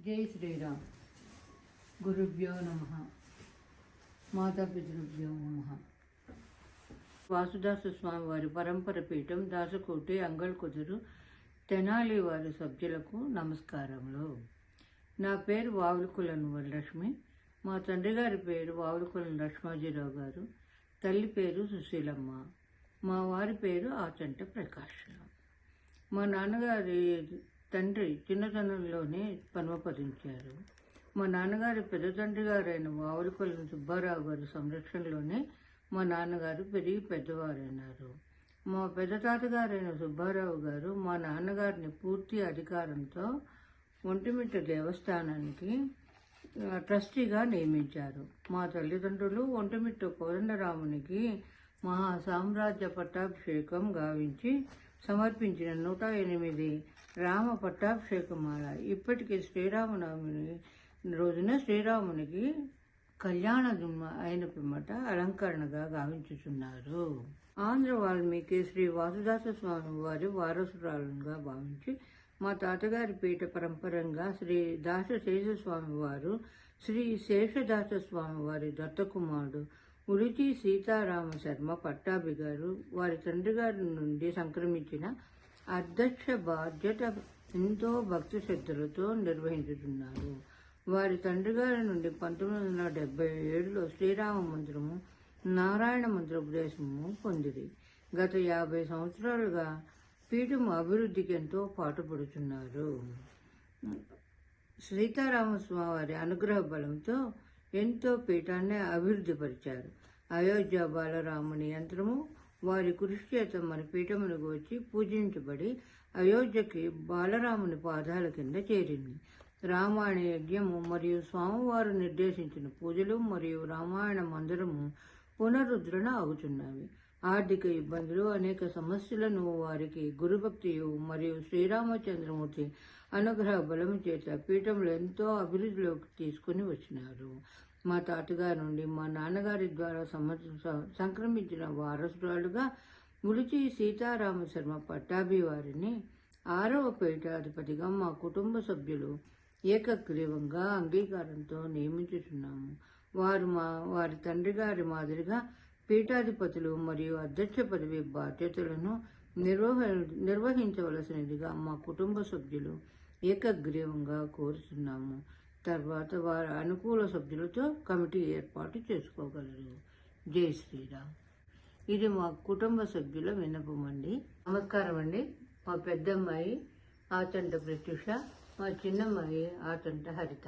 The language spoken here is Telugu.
జై శ్రీరామ్. గురుభ్యో నమః. మాతాపితృభ్యో నమః. వాసుదాస స్వామి వారి పరంపర పీఠం దాసకోటి అంగళ్ కుదురు తెనాలి వారి సభ్యులకు నమస్కారములు. నా పేరు వావులకులను వరలక్ష్మి. మా తండ్రి గారి పేరు వావులకులను లక్ష్మాజీరావు గారు. తల్లి పేరు సుశీలమ్మ. మా వారి పేరు ఆచంట ప్రకాష్. మా నాన్నగారి తండ్రి చిన్నతనంలోనే పరమపదించారు. మా నాన్నగారి పెద్ద తండ్రి గారైన వావులకులను సుబ్బారావు గారి సంరక్షణలోనే మా నాన్నగారు పెరిగి పెద్దవారైనారు. మా పెద్ద తాతగారైన సుబ్బారావు గారు మా నాన్నగారిని పూర్తి అధికారంతో ఒంటిమిట్ట దేవస్థానానికి ట్రస్టీగా నియమించారు. మా తల్లిదండ్రులు ఒంటిమిట్ట కోదండరామునికి మహా సామ్రాజ్య పట్టాభిషేకం గావించి సమర్పించిన 108 రామ పట్టాభిషేకమాల ఇప్పటికీ శ్రీరామనవమి రోజున శ్రీరామునికి కళ్యాణ అయిన పిమ్మట అలంకరణగా గావించుచున్నారు. ఆంధ్ర వాల్మీకి శ్రీ వాసుదాస స్వామి వారి వారసురాలుగా భావించి మా తాతగారి పీఠ పరంపరంగా శ్రీ దాసశేషస్వామి వారు శ్రీ శేషదాస స్వామి వారి దత్తకుమారుడు ఉడిచి సీతారామ శర్మ పట్టాభి గారు వారి తండ్రి గారి నుండి సంక్రమించిన అధ్యక్ష బాధ్యత ఎంతో భక్తి శ్రద్ధలతో నిర్వహించుతున్నారు. వారి తండ్రి గారి నుండి 1977లో శ్రీరామ మందిరము నారాయణ మంత్రోపదేశము పొందింది. గత 50 సంవత్సరాలుగా పీఠము అభివృద్ధికి ఎంతో పాటుపడుతున్నారు. సీతారామస్వామి వారి అనుగ్రహ బలంతో ఎంతో పీఠాన్ని అభివృద్ధి పరిచారు. అయోధ్య బాలరాముని యంత్రము వారి కృషి చేత మన పీఠమునకు వచ్చి పూజించబడి అయోధ్యకి బాలరాముని పాదాల కింద చేరింది. రామాయణ యజ్ఞము మరియు స్వామివారు నిర్దేశించిన పూజలు మరియు రామాయణ మందిరము పునరుద్ధరణ అవుతున్నవి. ఆర్థిక ఇబ్బందులు అనేక సమస్యలను వారికి గురుభక్తియు మరియు శ్రీరామచంద్రమూర్తి అనుగ్రహ బలము చేత పీఠంలో ఎంతో అభివృద్ధిలోకి తీసుకుని వచ్చినారు. మా తాతగారి నుండి మా నాన్నగారి ద్వారా సంక్రమించిన వారసురాలుగా ఉడిచి సీతారామ శర్మ పట్టాభి వారిని 6వ పీఠాధిపతిగా మా కుటుంబ సభ్యులు ఏకగ్రీవంగా అంగీకారంతో నియమించుతున్నాము. వారి తండ్రి గారి మాదిరిగా పీఠాధిపతులు మరియు అధ్యక్ష పదవి బాధ్యతలను నిర్వహించవలసినదిగా మా కుటుంబ సభ్యులు ఏకగ్రీవంగా కోరుతున్నాము. తర్వాత వారి అనుకూల సభ్యులతో కమిటీ ఏర్పాటు చేసుకోగలరు. జై శ్రీరామ్. ఇది మా కుటుంబ సభ్యుల విన్నపం అండి. నమస్కారం అండి. మా పెద్దమ్మాయి ఆచంట ప్రత్యూష, మా చిన్నమ్మాయి ఆచంట హరిత.